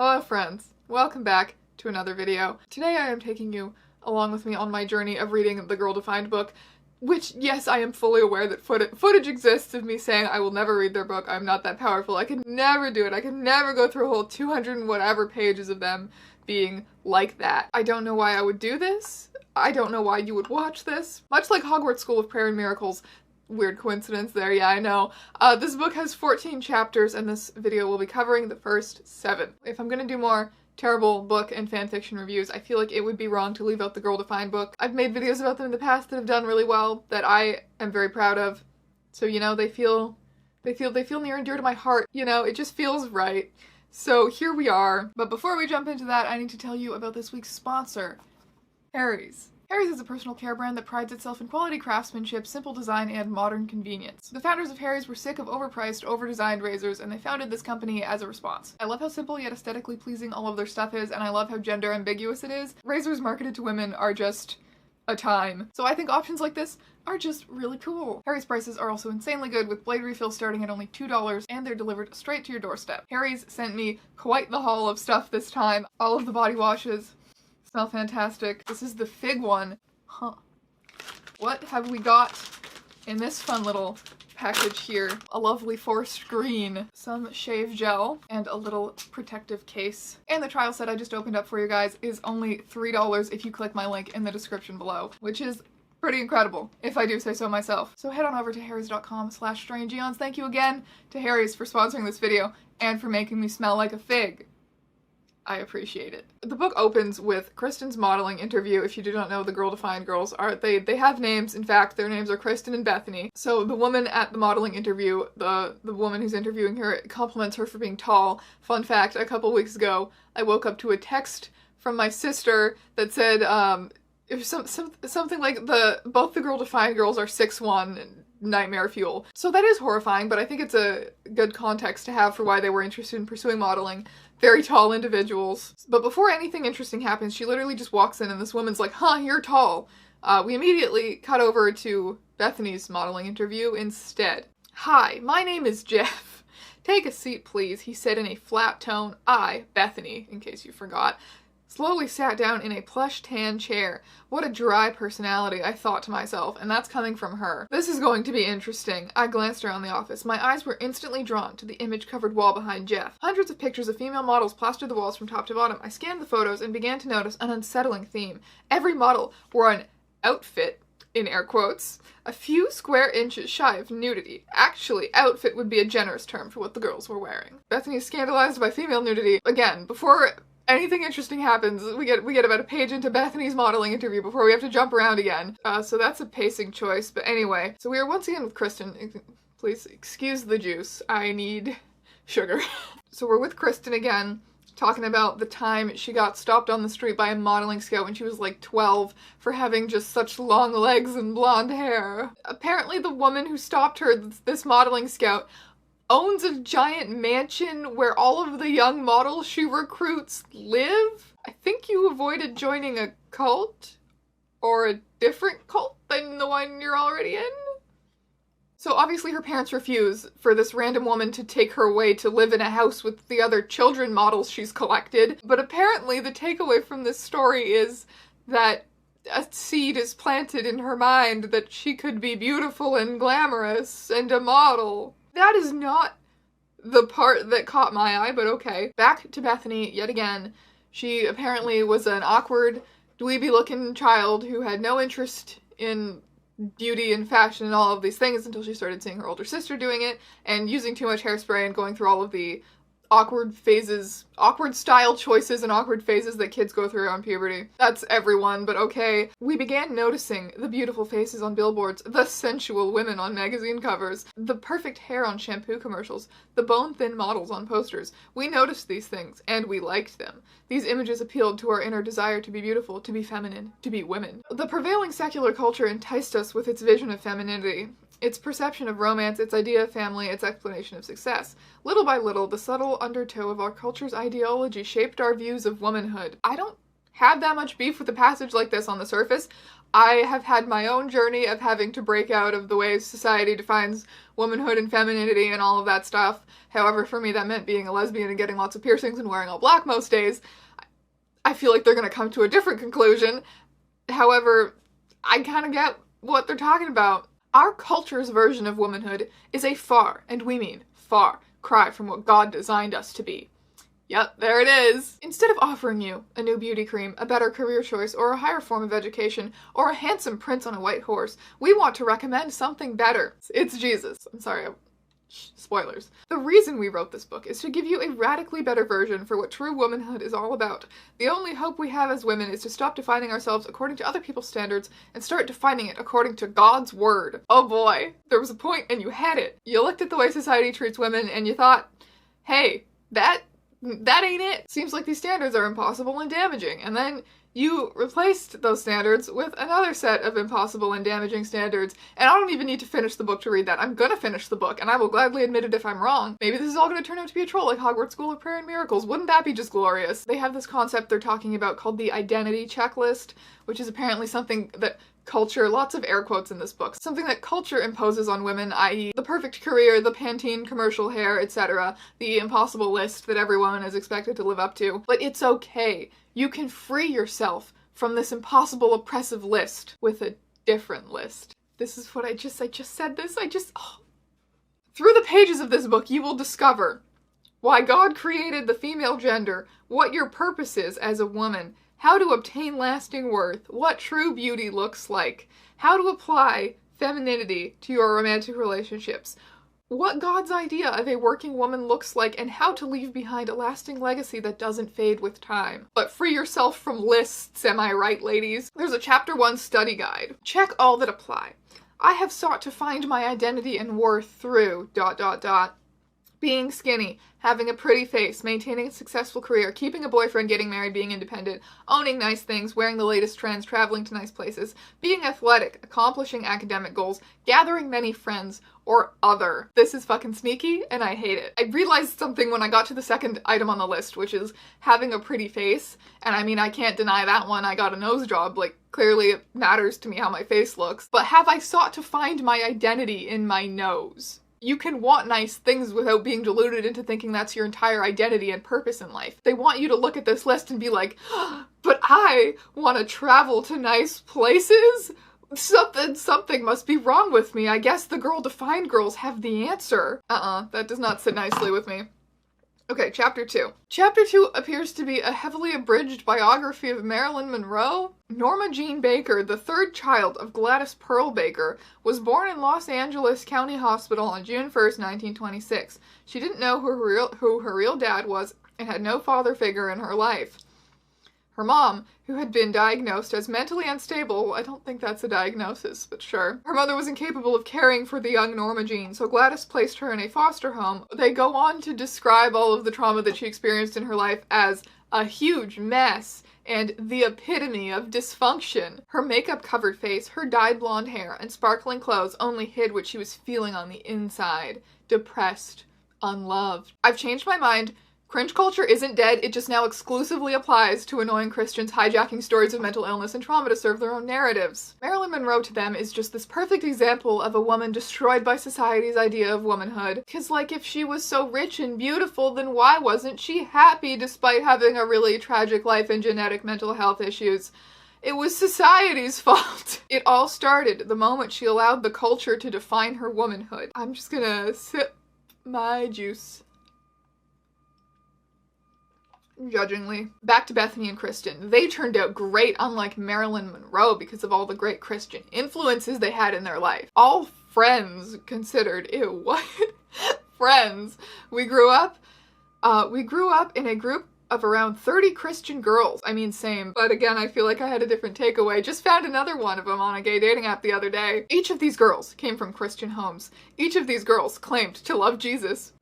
Hello friends, welcome back to another video. Today I am taking you along with me on my journey of reading the Girl Defined book, which, yes, I am fully aware that footage exists of me saying I will never read their book. I'm not that powerful. I could never do it. I could never go through a whole 200 and whatever pages of them being like that. I don't know why I would do this. I don't know why you would watch this. Much like Hogwarts School of Prayer and Miracles, weird coincidence there, yeah, I know. This book has 14 chapters, and this video will be covering the first 7. If I'm gonna do more terrible book and fanfiction reviews, I feel like it would be wrong to leave out the Girl Defined book. I've made videos about them in the past that have done really well, that I am very proud of. So, you know, they feel near and dear to my heart. You know, it just feels right. So here we are. But before we jump into that, I need to tell you about this week's sponsor, Harry's. Harry's is a personal care brand that prides itself in quality craftsmanship, simple design, and modern convenience. The founders of Harry's were sick of overpriced, over-designed razors, and they founded this company as a response. I love how simple yet aesthetically pleasing all of their stuff is, and I love how gender ambiguous it is. Razors marketed to women are just a time. So I think options like this are just really cool. Harry's prices are also insanely good, with blade refills starting at only $2, and they're delivered straight to your doorstep. Harry's sent me quite the haul of stuff this time. All of the body washes smell fantastic. This is the fig one. Huh. What have we got in this fun little package here? A lovely forest green, some shave gel, and a little protective case. And the trial set I just opened up for you guys is only $3 if you click my link in the description below, which is pretty incredible, if I do say so myself. So head on over to harrys.com/strangeeons. Thank you again to Harry's for sponsoring this video and for making me smell like a fig. I appreciate it. The book opens with Kristin's modeling interview. If you do not know, the Girl Defined girls they have names. In fact, their names are Kristen and Bethenny. So the woman at the modeling interview, the woman who's interviewing her, compliments her for being tall. Fun fact, a couple weeks ago, I woke up to a text from my sister that said, it was something like both the Girl Defined girls are 6'1", nightmare fuel. So that is horrifying, but I think it's a good context to have for why they were interested in pursuing modeling. Very tall individuals. But before anything interesting happens, she literally just walks in and this woman's like, huh, you're tall. We immediately cut over to Bethenny's modeling interview instead. Hi, my name is Jeff. Take a seat, please, he said in a flat tone. I, Bethenny, in case you forgot, slowly sat down in a plush tan chair. What a dry personality, I thought to myself, and that's coming from her. This is going to be interesting. I glanced around the office. My eyes were instantly drawn to the image-covered wall behind Jeff. Hundreds of pictures of female models plastered the walls from top to bottom. I scanned the photos and began to notice an unsettling theme. Every model wore an outfit, in air quotes, a few square inches shy of nudity. Actually, outfit would be a generous term for what the girls were wearing. Bethenny is scandalized by female nudity. Again, before anything interesting happens, we get about a page into Bethenny's modeling interview before we have to jump around again. So that's a pacing choice, but anyway. So we are once again with Kristen. Please excuse the juice. I need sugar. So we're with Kristen again, talking about the time she got stopped on the street by a modeling scout when she was like 12 for having just such long legs and blonde hair. Apparently the woman who stopped her, this modeling scout, owns a giant mansion where all of the young models she recruits live. I think you avoided joining a cult, or a different cult than the one you're already in. So obviously her parents refuse for this random woman to take her away to live in a house with the other children models she's collected. But apparently the takeaway from this story is that a seed is planted in her mind that she could be beautiful and glamorous and a model. That is not the part that caught my eye, but okay. Back to Bethenny yet again. She apparently was an awkward, dweeby-looking child who had no interest in beauty and fashion and all of these things until she started seeing her older sister doing it and using too much hairspray and going through all of the awkward phases, awkward style choices and awkward phases that kids go through around puberty. That's everyone, but okay. We began noticing the beautiful faces on billboards, the sensual women on magazine covers, the perfect hair on shampoo commercials, the bone-thin models on posters. We noticed these things, and we liked them. These images appealed to our inner desire to be beautiful, to be feminine, to be women. The prevailing secular culture enticed us with its vision of femininity, its perception of romance, its idea of family, its explanation of success. Little by little, the subtle undertow of our culture's ideology shaped our views of womanhood. I don't have that much beef with a passage like this on the surface. I have had my own journey of having to break out of the ways society defines womanhood and femininity and all of that stuff. However, for me that meant being a lesbian and getting lots of piercings and wearing all black most days. I feel like they're going to come to a different conclusion. However, I kind of get what they're talking about. Our culture's version of womanhood is a far, and we mean far, cry from what God designed us to be. Yep, there it is. Instead of offering you a new beauty cream, a better career choice, or a higher form of education, or a handsome prince on a white horse, we want to recommend something better. It's Jesus. I'm sorry, spoilers. The reason we wrote this book is to give you a radically better version for what true womanhood is all about. The only hope we have as women is to stop defining ourselves according to other people's standards and start defining it according to God's word. Oh boy, there was a point and you had it. You looked at the way society treats women and you thought, hey, that ain't it. Seems like these standards are impossible and damaging. And then you replaced those standards with another set of impossible and damaging standards. And I don't even need to finish the book to read that. I'm gonna finish the book, and I will gladly admit it if I'm wrong. Maybe this is all gonna turn out to be a troll like Hogwarts School of Prayer and Miracles. Wouldn't that be just glorious? They have this concept they're talking about called the identity checklist, which is apparently something that culture, lots of air quotes in this book, something that culture imposes on women, i.e. the perfect career, the Pantene commercial hair, etc., the impossible list that every woman is expected to live up to. But it's okay. You can free yourself from this impossible oppressive list with a different list. This is what I just said this, Through the pages of this book, you will discover why God created the female gender, what your purpose is as a woman, how to obtain lasting worth, what true beauty looks like, how to apply femininity to your romantic relationships, what God's idea of a working woman looks like, and how to leave behind a lasting legacy that doesn't fade with time. But free yourself from lists, am I right, ladies? There's a chapter 1 study guide. Check all that apply. I have sought to find my identity and worth through ... being skinny, having a pretty face, maintaining a successful career, keeping a boyfriend, getting married, being independent, owning nice things, wearing the latest trends, traveling to nice places, being athletic, accomplishing academic goals, gathering many friends, or other. This is fucking sneaky, and I hate it. I realized something when I got to the second item on the list, which is having a pretty face, and I mean, I can't deny that one. I got a nose job, like, clearly it matters to me how my face looks. But have I sought to find my identity in my nose? You can want nice things without being deluded into thinking that's your entire identity and purpose in life. They want you to look at this list and be like, but I want to travel to nice places? Something must be wrong with me. I guess the girl-defined girls have the answer. That does not sit nicely with me. Okay, chapter 2. Chapter 2 appears to be a heavily abridged biography of Marilyn Monroe. Norma Jean Baker, the third child of Gladys Pearl Baker, was born in Los Angeles County Hospital on June 1st, 1926. She didn't know who her real dad was and had no father figure in her life. Her mom, who had been diagnosed as mentally unstable, I don't think that's a diagnosis, but sure. Her mother was incapable of caring for the young Norma Jean, so Gladys placed her in a foster home. They go on to describe all of the trauma that she experienced in her life as a huge mess and the epitome of dysfunction. Her makeup-covered face, her dyed blonde hair, and sparkling clothes only hid what she was feeling on the inside. Depressed, unloved. I've changed my mind. Cringe culture isn't dead, it just now exclusively applies to annoying Christians hijacking stories of mental illness and trauma to serve their own narratives. Marilyn Monroe to them is just this perfect example of a woman destroyed by society's idea of womanhood. Cause like if she was so rich and beautiful, then why wasn't she happy despite having a really tragic life and genetic mental health issues? It was society's fault. It all started the moment she allowed the culture to define her womanhood. I'm just gonna sip my juice. Judgingly. Back to Bethenny and Kristen. They turned out great, unlike Marilyn Monroe, because of all the great Christian influences they had in their life. All friends considered. Ew, what? Friends. We grew up in a group of around 30 Christian girls. I mean, same. But again, I feel like I had a different takeaway. Just found another one of them on a gay dating app the other day. Each of these girls came from Christian homes. Each of these girls claimed to love Jesus.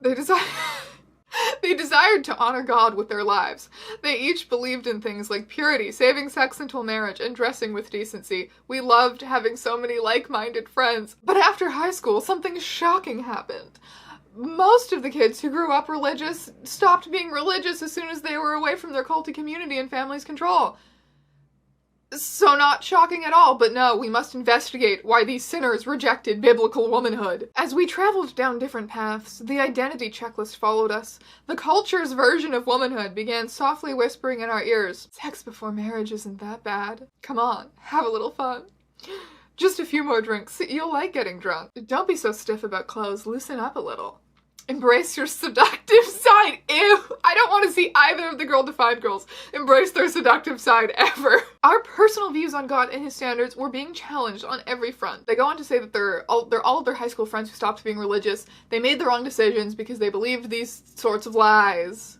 They desired to honor God with their lives. They each believed in things like purity, saving sex until marriage, and dressing with decency. We loved having so many like-minded friends. But after high school, something shocking happened. Most of the kids who grew up religious stopped being religious as soon as they were away from their culty community and family's control. So not shocking at all, but no, we must investigate why these sinners rejected biblical womanhood. As we traveled down different paths, the identity checklist followed us. The culture's version of womanhood began softly whispering in our ears, sex before marriage isn't that bad. Come on, have a little fun. Just a few more drinks, you'll like getting drunk. Don't be so stiff about clothes, loosen up a little. Embrace your seductive side. Ew, I don't want to see either of the Girl Defined girls embrace their seductive side ever. Our personal views on God and his standards were being challenged on every front. They go on to say that they're all of their high school friends who stopped being religious. They made the wrong decisions because they believed these sorts of lies.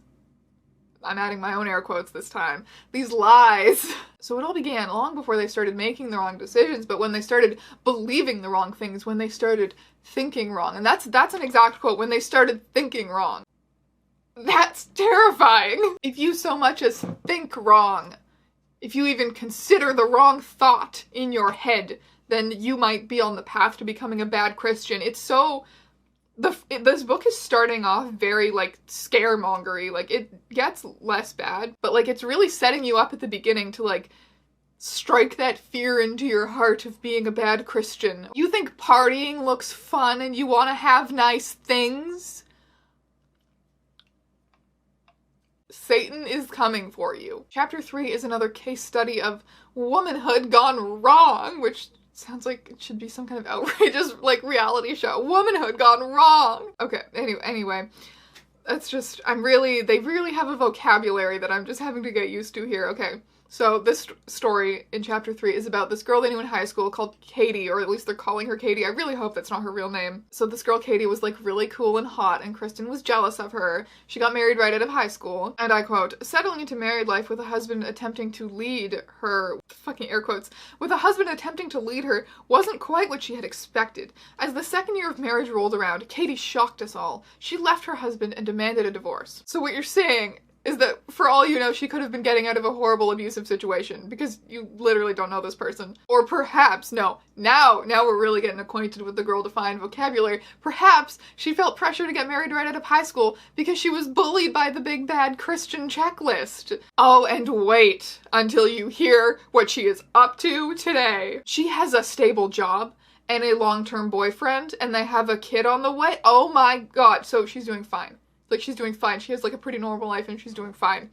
I'm adding my own air quotes this time. These lies. So it all began long before they started making the wrong decisions, but when they started believing the wrong things, when they started thinking wrong. And that's an exact quote, when they started thinking wrong. That's terrifying. If you so much as think wrong, if you even consider the wrong thought in your head, then you might be on the path to becoming a bad Christian. It's so... This book is starting off very, like, scaremongery. Like, it gets less bad, but, like, it's really setting you up at the beginning to, like, strike that fear into your heart of being a bad Christian. You think partying looks fun and you want to have nice things? Satan is coming for you. Chapter 3 is another case study of womanhood gone wrong, which... sounds like it should be some kind of outrageous, like, reality show. Womanhood gone wrong! Okay, anyway. That's just, they really have a vocabulary that I'm just having to get used to here. Okay, so this story in chapter 3 is about this girl they knew in high school called Katie, or at least they're calling her Katie. I really hope that's not her real name. So this girl Katie was, like, really cool and hot, and Kristen was jealous of her. She got married right out of high school, and I quote, settling into married life with a husband attempting to lead her, fucking air quotes, with a husband attempting to lead her wasn't quite what she had expected. As the second year of marriage rolled around, Katie shocked us all. She left her husband and demanded a divorce. So what you're saying is that, for all you know, she could have been getting out of a horrible abusive situation, because you literally don't know this person. Or perhaps, no, now we're really getting acquainted with the girl-defined vocabulary, perhaps she felt pressure to get married right out of high school because she was bullied by the big bad Christian checklist. Oh, and wait until you hear what she is up to today. She has a stable job and a long-term boyfriend, and they have a kid on the way. Oh my god, so she's doing fine. Like, she's doing fine. She has, like, a pretty normal life and she's doing fine.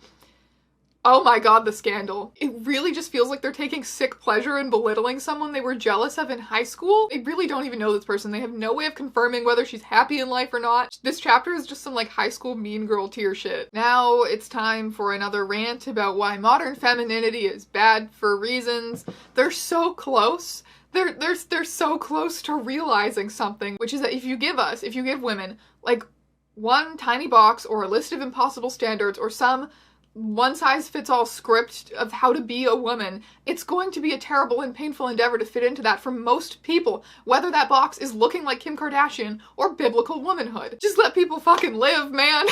Oh my god, the scandal. It really just feels like they're taking sick pleasure in belittling someone they were jealous of in high school. They really don't even know this person. They have no way of confirming whether she's happy in life or not. This chapter is just some, like, high school mean girl tier shit. Now it's time for another rant about why modern femininity is bad for reasons. They're so close. They're so close to realizing something, which is that if you give women, like, one tiny box or a list of impossible standards or some one-size-fits-all script of how to be a woman, it's going to be a terrible and painful endeavor to fit into that for most people, whether that box is looking like Kim Kardashian or biblical womanhood. Just let people fucking live, man.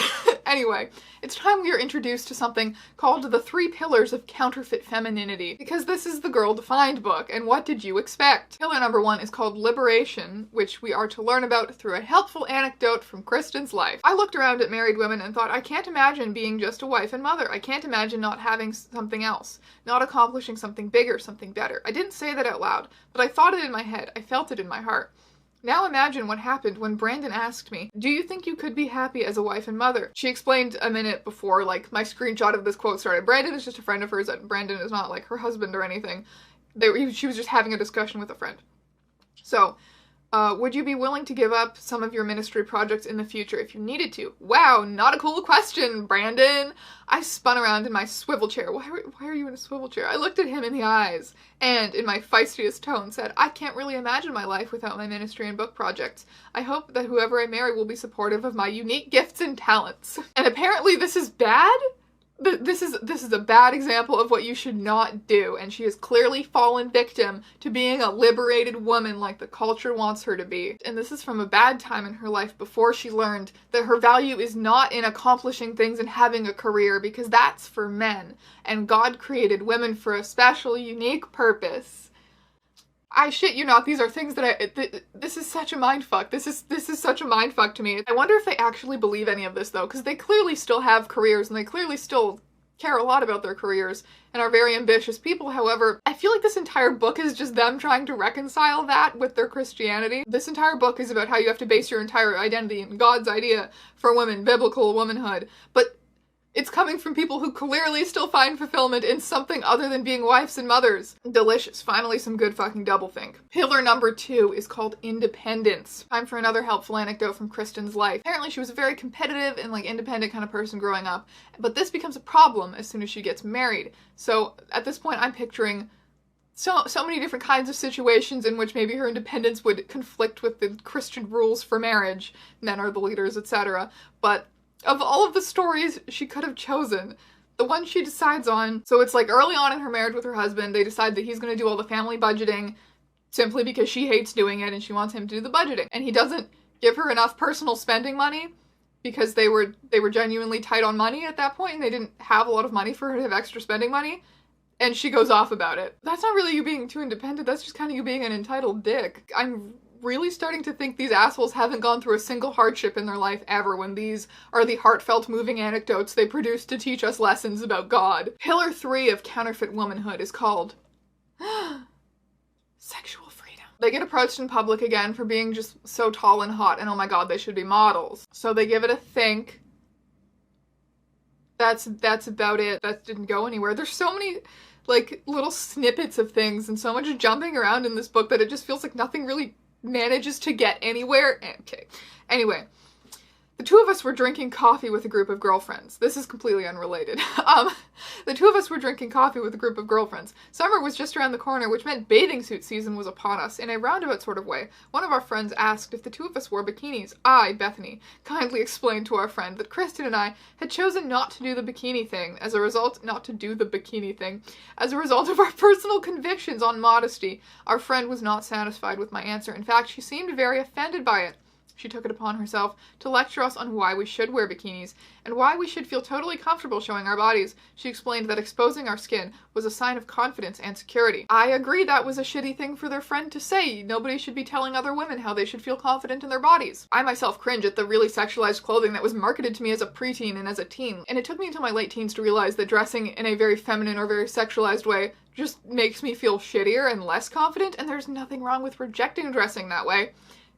Anyway, it's time we are introduced to something called the 3 pillars of counterfeit femininity, because this is the girl-defined book, and what did you expect? Pillar number 1 is called liberation, which we are to learn about through a helpful anecdote from Kristen's life. I looked around at married women and thought, I can't imagine being just a wife and mother. I can't imagine not having something else, not accomplishing something bigger, something better. I didn't say that out loud, but I thought it in my head. I felt it in my heart. Now imagine what happened when Brandon asked me, do you think you could be happy as a wife and mother? She explained a minute before, like, my screenshot of this quote started. Brandon is just a friend of hers, and Brandon is not, like, her husband or anything. She was just having a discussion with a friend. So, would you be willing to give up some of your ministry projects in the future if you needed to? Wow, not a cool question, Brandon. I spun around in my swivel chair. Why are you in a swivel chair? I looked at him in the eyes and, in my feistiest tone, said, I can't really imagine my life without my ministry and book projects. I hope that whoever I marry will be supportive of my unique gifts and talents. And apparently this is bad? This is a bad example of what you should not do, and she has clearly fallen victim to being a liberated woman like the culture wants her to be. And this is from a bad time in her life before she learned that her value is not in accomplishing things and having a career, because that's for men, and God created women for a special, unique purpose. I shit you not, these are things that this is such a mindfuck. This is such a mindfuck to me. I wonder if they actually believe any of this, though, because they clearly still have careers and they clearly still care a lot about their careers and are very ambitious people. However, I feel like this entire book is just them trying to reconcile that with their Christianity. This entire book is about how you have to base your entire identity in God's idea for women, biblical womanhood, but it's coming from people who clearly still find fulfillment in something other than being wives and mothers. Delicious. Finally, some good fucking doublethink. Pillar number 2 is called independence. Time for another helpful anecdote from Kristin's life. Apparently, she was a very competitive and independent kind of person growing up, but this becomes a problem as soon as she gets married. So at this point, I'm picturing so many different kinds of situations in which maybe her independence would conflict with the Christian rules for marriage. Men are the leaders, etc. But of all of the stories she could have chosen, the one she decides on, so it's early on in her marriage with her husband, they decide that he's going to do all the family budgeting simply because she hates doing it and she wants him to do the budgeting. And he doesn't give her enough personal spending money because they were genuinely tight on money at that point and they didn't have a lot of money for her to have extra spending money. And she goes off about it. That's not really you being too independent, that's just kind of you being an entitled dick. I'm really starting to think these assholes haven't gone through a single hardship in their life ever when these are the heartfelt, moving anecdotes they produce to teach us lessons about God. Pillar 3 of counterfeit womanhood is called sexual freedom. They get approached in public again for being just so tall and hot, and oh my god, they should be models. So they give it a think. That's about it. That didn't go anywhere. There's so many little snippets of things and so much jumping around in this book that it just feels like nothing really manages to get anywhere. Okay. Anyway, the two of us were drinking coffee with a group of girlfriends. This is completely unrelated. The two of us were drinking coffee with a group of girlfriends. Summer was just around the corner, which meant bathing suit season was upon us. In a roundabout sort of way, one of our friends asked if the two of us wore bikinis. I, Bethenny, kindly explained to our friend that Kristen and I had chosen not to do the bikini thing. As a result of our personal convictions on modesty, our friend was not satisfied with my answer. In fact, she seemed very offended by it. She took it upon herself to lecture us on why we should wear bikinis and why we should feel totally comfortable showing our bodies. She explained that exposing our skin was a sign of confidence and security. I agree that was a shitty thing for their friend to say. Nobody should be telling other women how they should feel confident in their bodies. I myself cringe at the really sexualized clothing that was marketed to me as a preteen and as a teen. And it took me until my late teens to realize that dressing in a very feminine or very sexualized way just makes me feel shittier and less confident, and there's nothing wrong with rejecting dressing that way.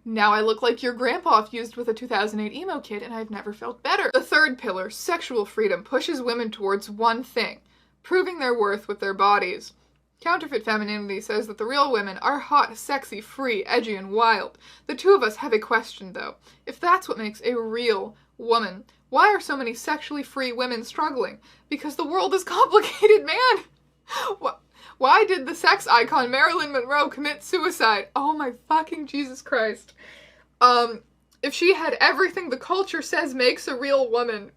Now I look like your grandpa fused with a 2008 emo kid, and I've never felt better. The third pillar, sexual freedom, pushes women towards one thing: proving their worth with their bodies. Counterfeit femininity says that the real women are hot, sexy, free, edgy, and wild. The two of us have a question, though. If that's what makes a real woman, why are so many sexually free women struggling? Because the world is complicated, man! Why did the sex icon Marilyn Monroe commit suicide? Oh my fucking Jesus Christ. If she had everything the culture says makes a real woman.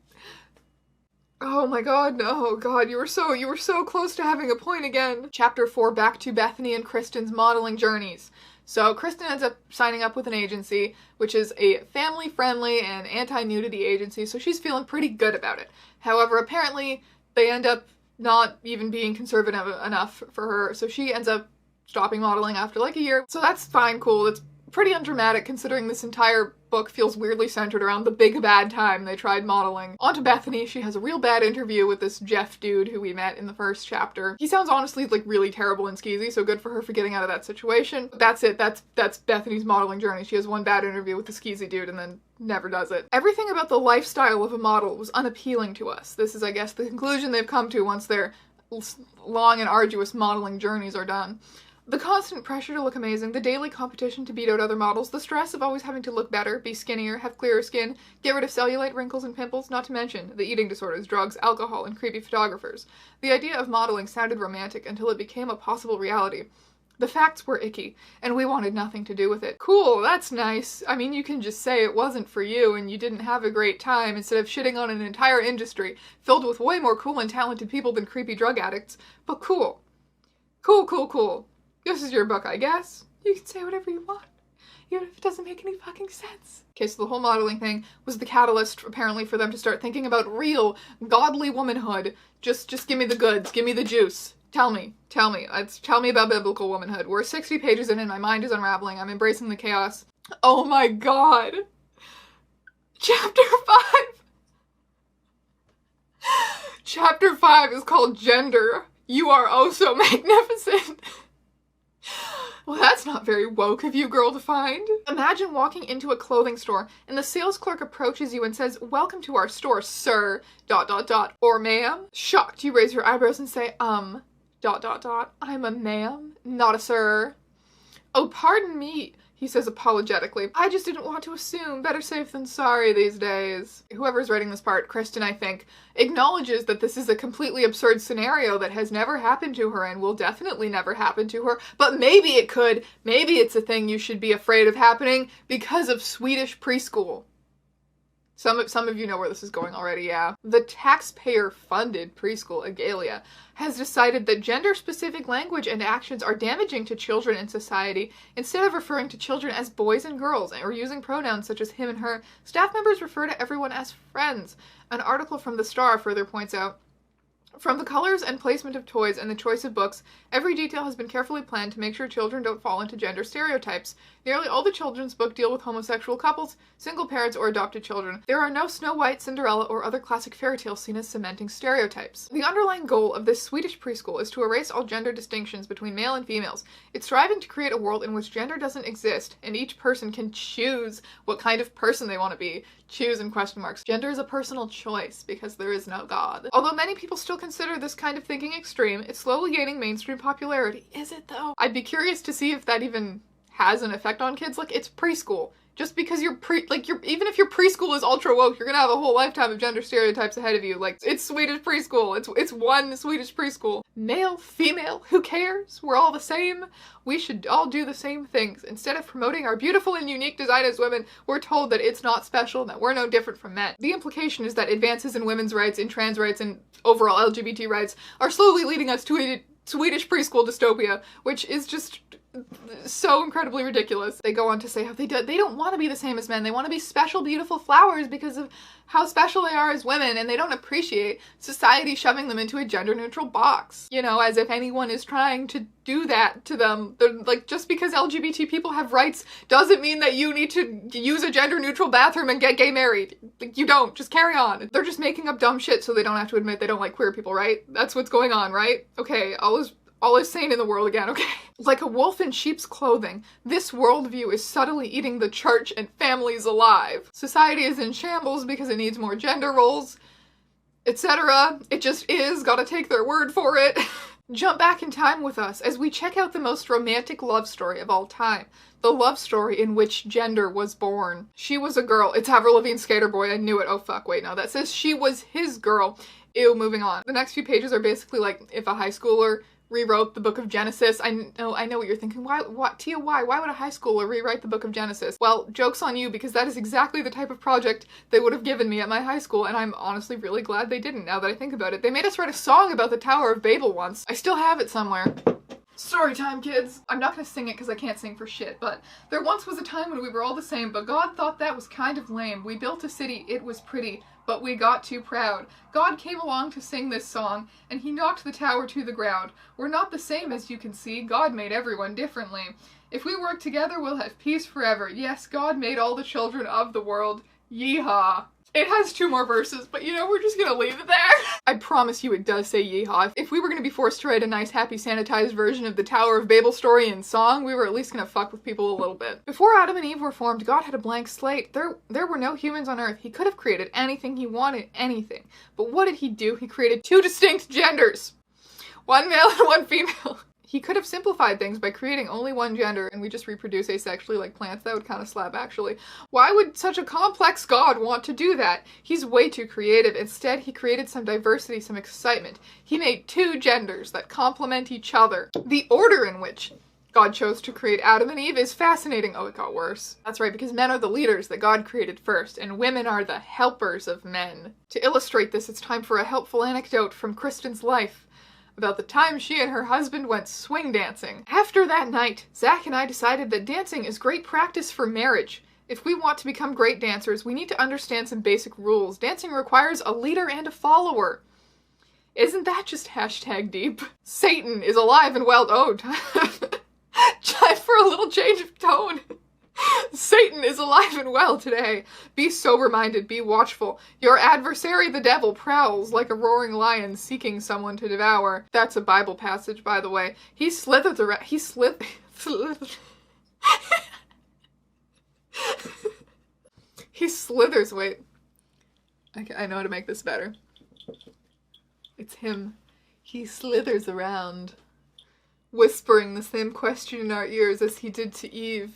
Oh my god, no. God, you were so close to having a point again. Chapter 4, back to Bethenny and Kristin's modeling journeys. So Kristen ends up signing up with an agency, which is a family-friendly and anti-nudity agency, so she's feeling pretty good about it. However, apparently they end up not even being conservative enough for her, so she ends up stopping modeling after a year. So that's fine, cool. It's pretty undramatic considering this entire book feels weirdly centered around the big bad time they tried modeling. On to Bethenny. She has a real bad interview with this Jeff dude who we met in the first chapter. He sounds honestly really terrible and skeezy, so good for her for getting out of that situation. That's it. That's Bethenny's modeling journey. She has one bad interview with the skeezy dude and then never does it. Everything about the lifestyle of a model was unappealing to us. This is, I guess, the conclusion they've come to once their long and arduous modeling journeys are done. The constant pressure to look amazing, the daily competition to beat out other models, the stress of always having to look better, be skinnier, have clearer skin, get rid of cellulite, wrinkles, and pimples, not to mention the eating disorders, drugs, alcohol, and creepy photographers. The idea of modeling sounded romantic until it became a possible reality. The facts were icky, and we wanted nothing to do with it. Cool, that's nice. I mean, you can just say it wasn't for you and you didn't have a great time instead of shitting on an entire industry filled with way more cool and talented people than creepy drug addicts. But cool. Cool. This is your book, I guess. You can say whatever you want, even if it doesn't make any fucking sense. Okay, so the whole modeling thing was the catalyst, apparently, for them to start thinking about real, godly womanhood. Just give me the goods, give me the juice. Tell me. Tell me about biblical womanhood. We're 60 pages in and my mind is unraveling. I'm embracing the chaos. Oh my god. Chapter 5. Chapter 5 is called Gender. You are oh so magnificent. Well, that's not very woke of you, girl, to find. Imagine walking into a clothing store and the sales clerk approaches you and says, "Welcome to our store, sir, ... or ma'am." Shocked, you raise your eyebrows and say, I'm a ma'am, not a sir." "Oh, pardon me," he says apologetically. "I just didn't want to assume. Better safe than sorry these days." Whoever's writing this part, Kristen, I think, acknowledges that this is a completely absurd scenario that has never happened to her and will definitely never happen to her, but maybe it could. Maybe it's a thing you should be afraid of happening because of Swedish preschool. Some of you know where this is going already, yeah. The taxpayer-funded preschool, Agalia, has decided that gender-specific language and actions are damaging to children in society. Instead of referring to children as boys and girls or using pronouns such as him and her, staff members refer to everyone as friends. An article from The Star further points out, "From the colors and placement of toys and the choice of books, every detail has been carefully planned to make sure children don't fall into gender stereotypes. Nearly all the children's books deal with homosexual couples, single parents, or adopted children. There are no Snow White, Cinderella, or other classic fairy tales seen as cementing stereotypes." The underlying goal of this Swedish preschool is to erase all gender distinctions between male and females. It's striving to create a world in which gender doesn't exist, and each person can choose what kind of person they want to be. Choose in question marks. Gender is a personal choice because there is no God. Although many people still consider this kind of thinking extreme, it's slowly gaining mainstream popularity. Is it though? I'd be curious to see if that even has an effect on kids. Like, it's preschool. Just because even if your preschool is ultra woke, you're gonna have a whole lifetime of gender stereotypes ahead of you. Like, it's Swedish preschool. It's one Swedish preschool. Male, female, who cares? We're all the same. We should all do the same things. Instead of promoting our beautiful and unique design as women, we're told that it's not special and that we're no different from men. The implication is that advances in women's rights, in trans rights, and overall LGBT rights are slowly leading us to a Swedish preschool dystopia, which is just so incredibly ridiculous. They go on to say how they don't want to be the same as men. They want to be special, beautiful flowers because of how special they are as women, and they don't appreciate society shoving them into a gender-neutral box. You know, as if anyone is trying to do that to them. They're like, just because LGBT people have rights doesn't mean that you need to use a gender-neutral bathroom and get gay married. Like, you don't. Just carry on. They're just making up dumb shit so they don't have to admit they don't like queer people, right? That's what's going on, right? Okay, all is sane in the world again, okay? Like a wolf in sheep's clothing, this worldview is subtly eating the church and families alive. Society is in shambles because it needs more gender roles, etc. It just is, gotta take their word for it. Jump back in time with us as we check out the most romantic love story of all time. The love story in which gender was born. She was a girl. It's Avril Lavigne's Skater Boy. I knew it. Oh fuck, wait, no. That says she was his girl. Ew, moving on. The next few pages are basically like if a high schooler rewrote the book of Genesis. I know what you're thinking. Why would a high schooler rewrite the book of Genesis? Well, joke's on you, because that is exactly the type of project they would have given me at my high school, and I'm honestly really glad they didn't, now that I think about it. They made us write a song about the Tower of Babel once. I still have it somewhere. Story time, kids! I'm not gonna sing it because I can't sing for shit, but there once was a time when we were all the same, but God thought that was kind of lame. We built a city, it was pretty, but we got too proud. God came along to sing this song, and he knocked the tower to the ground. We're not the same, as you can see. God made everyone differently. If we work together, we'll have peace forever. Yes, God made all the children of the world. Yeehaw. It has 2 more verses, but you know, we're just gonna leave it there. I promise you it does say yeehaw. If we were gonna be forced to write a nice, happy, sanitized version of the Tower of Babel story in song, we were at least gonna fuck with people a little bit. Before Adam and Eve were formed, God had a blank slate. There were no humans on Earth. He could have created anything he wanted, anything. But what did he do? He created 2 distinct genders. 1 male and 1 female. He could have simplified things by creating only 1 gender and we just reproduce asexually like plants. That would kind of slap, actually. Why would such a complex God want to do that? He's way too creative. Instead, he created some diversity, some excitement. He made 2 genders that complement each other. The order in which God chose to create Adam and Eve is fascinating. Oh, it got worse. That's right, because men are the leaders that God created first, and women are the helpers of men. To illustrate this, it's time for a helpful anecdote from Kristen's life about the time she and her husband went swing dancing. After that night, Zach and I decided that dancing is great practice for marriage. If we want to become great dancers, we need to understand some basic rules. Dancing requires a leader and a follower. Isn't that just hashtag deep? Satan is alive and well. Oh, time for a little change of tone. Satan is alive and well today. Be sober-minded, be watchful. Your adversary, the devil, prowls like a roaring lion seeking someone to devour. That's a Bible passage, by the way. He slithers around. He slithers. Wait. I know how to make this better. It's him. He slithers around, whispering the same question in our ears as he did to Eve.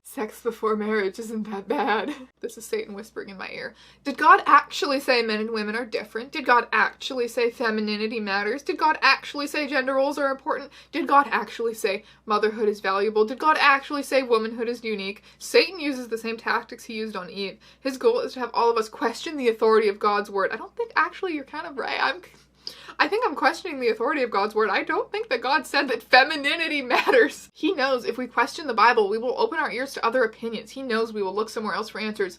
Sex before marriage isn't that bad. This is Satan whispering in my ear. Did God actually say men and women are different? Did God actually say femininity matters? Did God actually say gender roles are important? Did God actually say motherhood is valuable? Did God actually say womanhood is unique? Satan uses the same tactics he used on Eve. His goal is to have all of us question the authority of God's word. I don't think actually you're kind of right. I think I'm questioning the authority of God's word. I don't think that God said that femininity matters. He knows if we question the Bible, we will open our ears to other opinions. He knows we will look somewhere else for answers.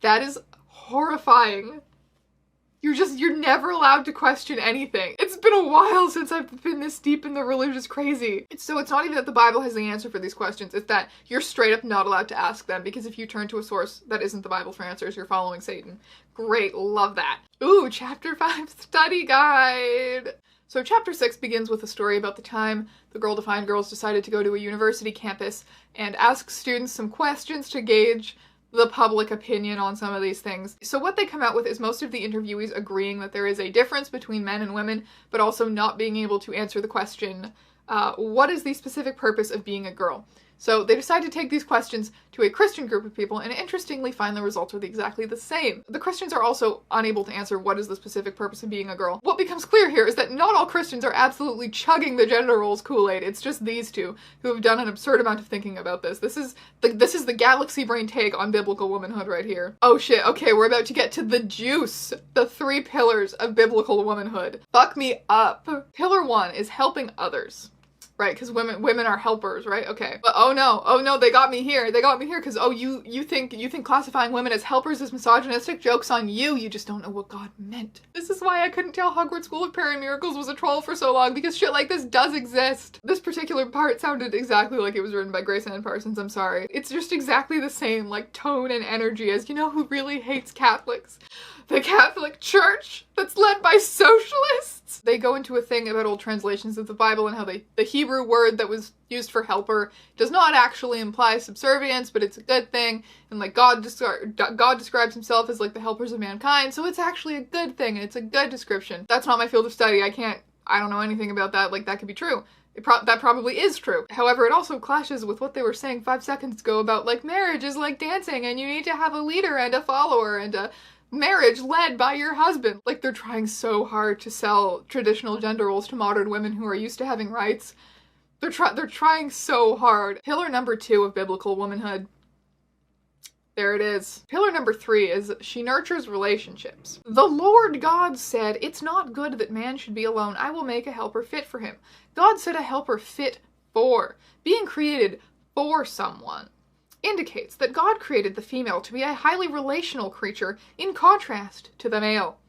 That is horrifying. You're never allowed to question anything. It's been a while since I've been this deep in the religious crazy. So it's not even that the Bible has the answer for these questions. It's that you're straight up not allowed to ask them, because if you turn to a source that isn't the Bible for answers, you're following Satan. Great, love that. Ooh, chapter 5 study guide. So chapter 6 begins with a story about the time the Girl Defined girls decided to go to a university campus and ask students some questions to gauge the public opinion on some of these things. So what they come out with is most of the interviewees agreeing that there is a difference between men and women, but also not being able to answer the question, what is the specific purpose of being a girl? So they decide to take these questions to a Christian group of people and interestingly find the results are exactly the same. The Christians are also unable to answer what is the specific purpose of being a girl. What becomes clear here is that not all Christians are absolutely chugging the gender roles Kool-Aid. It's just these two who have done an absurd amount of thinking about this. This is the galaxy brain take on biblical womanhood right here. Oh shit, okay, we're about to get to the juice. The 3 pillars of biblical womanhood. Fuck me up. Pillar 1 is helping others. Right, because women are helpers, right? Okay. But oh no, they got me here. They got me here because, oh, you think classifying women as helpers is misogynistic? Joke's on you. You just don't know what God meant. This is why I couldn't tell Hogwarts School of Prayer and Miracles was a troll for so long, because shit like this does exist. This particular part sounded exactly like it was written by Grace Ann Parsons, I'm sorry. It's just exactly the same, like, tone and energy as, you know who really hates Catholics? The Catholic Church that's led by socialists. They go into a thing about old translations of the Bible and how the Hebrew word that was used for helper does not actually imply subservience, but it's a good thing. And like God describes himself as like the helpers of mankind, so it's actually a good thing and it's a good description. That's not my field of study. I don't know anything about that. Like, that could be true. That probably is true. However, it also clashes with what they were saying 5 seconds ago about like marriage is like dancing and you need to have a leader and a follower and a marriage led by your husband. Like, they're trying so hard to sell traditional gender roles to modern women who are used to having rights. They're trying so hard. Pillar number 2 of biblical womanhood. There it is. Pillar number 3 is she nurtures relationships. The Lord God said, "It's not good that man should be alone. I will make a helper fit for him." God said a helper fit for, being created for someone, indicates that God created the female to be a highly relational creature in contrast to the male.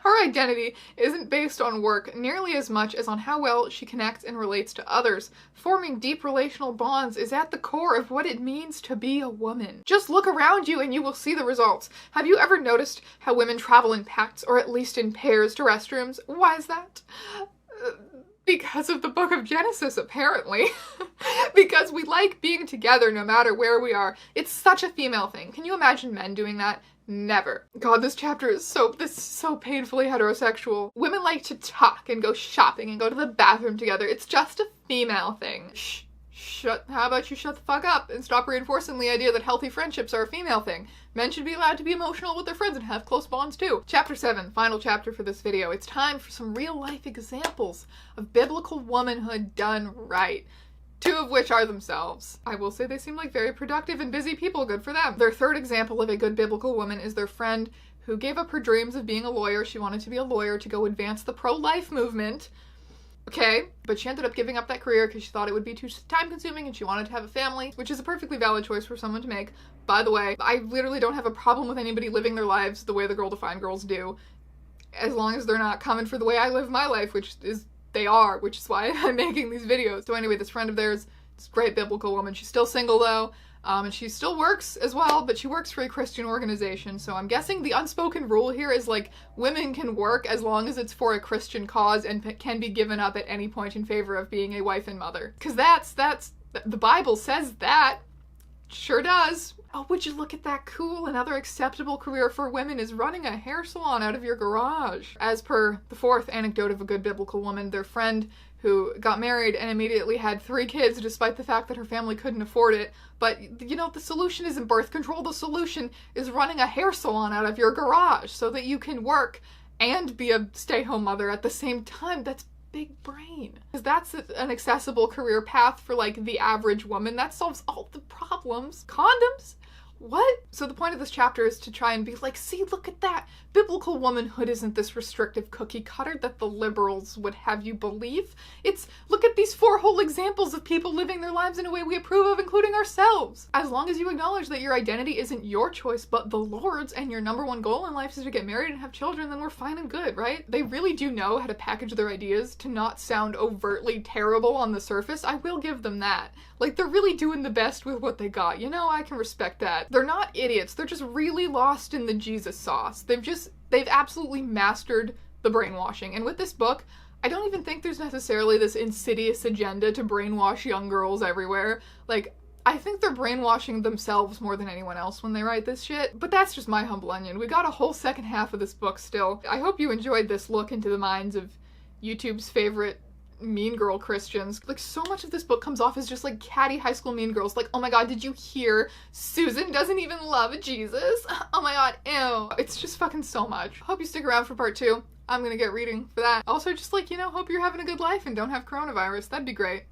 Her identity isn't based on work nearly as much as on how well she connects and relates to others. Forming deep relational bonds is at the core of what it means to be a woman. Just look around you and you will see the results. Have you ever noticed how women travel in packs, or at least in pairs, to restrooms? Why is that? Because of the book of Genesis, apparently. Because we like being together no matter where we are. It's such a female thing. Can you imagine men doing that? Never. God, this chapter is so painfully heterosexual. Women like to talk and go shopping and go to the bathroom together. It's just a female thing. How about you shut the fuck up and stop reinforcing the idea that healthy friendships are a female thing? Men should be allowed to be emotional with their friends and have close bonds too. Chapter 7, final chapter for this video. It's time for some real life examples of biblical womanhood done right. 2 of which are themselves. I will say they seem like very productive and busy people, good for them. Their 3rd example of a good biblical woman is their friend who gave up her dreams of being a lawyer. She wanted to be a lawyer to go advance the pro-life movement. Okay, but she ended up giving up that career because she thought it would be too time-consuming and she wanted to have a family, which is a perfectly valid choice for someone to make. By the way, I literally don't have a problem with anybody living their lives the way the Girl Defined girls do, as long as they're not coming for the way I live my life, which is they are, which is why I'm making these videos. So anyway, this friend of theirs, this great biblical woman, she's still single though, and she still works as well, but she works for a Christian organization, so I'm guessing the unspoken rule here is like women can work as long as it's for a Christian cause and can be given up at any point in favor of being a wife and mother. Because that's the Bible says that. Sure does. Oh, would you look at that, cool? Another acceptable career for women is running a hair salon out of your garage. As per the fourth anecdote of a good biblical woman, their friend who got married and immediately had 3 kids despite the fact that her family couldn't afford it. But, you know, the solution isn't birth control. The solution is running a hair salon out of your garage so that you can work and be a stay-home mother at the same time. That's big brain. Because that's an accessible career path for, like, the average woman. That solves all the problems. Condoms? What? So the point of this chapter is to try and be like, see, look at that. Biblical womanhood isn't this restrictive cookie cutter that the liberals would have you believe. It's, look at these 4 whole examples of people living their lives in a way we approve of, including ourselves. As long as you acknowledge that your identity isn't your choice, but the Lord's, and your #1 goal in life is to get married and have children, then we're fine and good, right? They really do know how to package their ideas to not sound overtly terrible on the surface. I will give them that. Like, they're really doing the best with what they got. You know, I can respect that. They're not idiots. They're just really lost in the Jesus sauce. They've absolutely mastered the brainwashing. And with this book, I don't even think there's necessarily this insidious agenda to brainwash young girls everywhere. Like, I think they're brainwashing themselves more than anyone else when they write this shit. But that's just my humble onion. We got a whole second half of this book still. I hope you enjoyed this look into the minds of YouTube's favorite mean girl Christians. Like, so much of this book comes off as just like catty high school mean girls. Like, oh my god, did you hear? Susan doesn't even love Jesus. Oh my god, ew. It's just fucking so much. Hope you stick around for part 2. I'm gonna get reading for that. Also, just like, you know, hope you're having a good life and don't have coronavirus. That'd be great.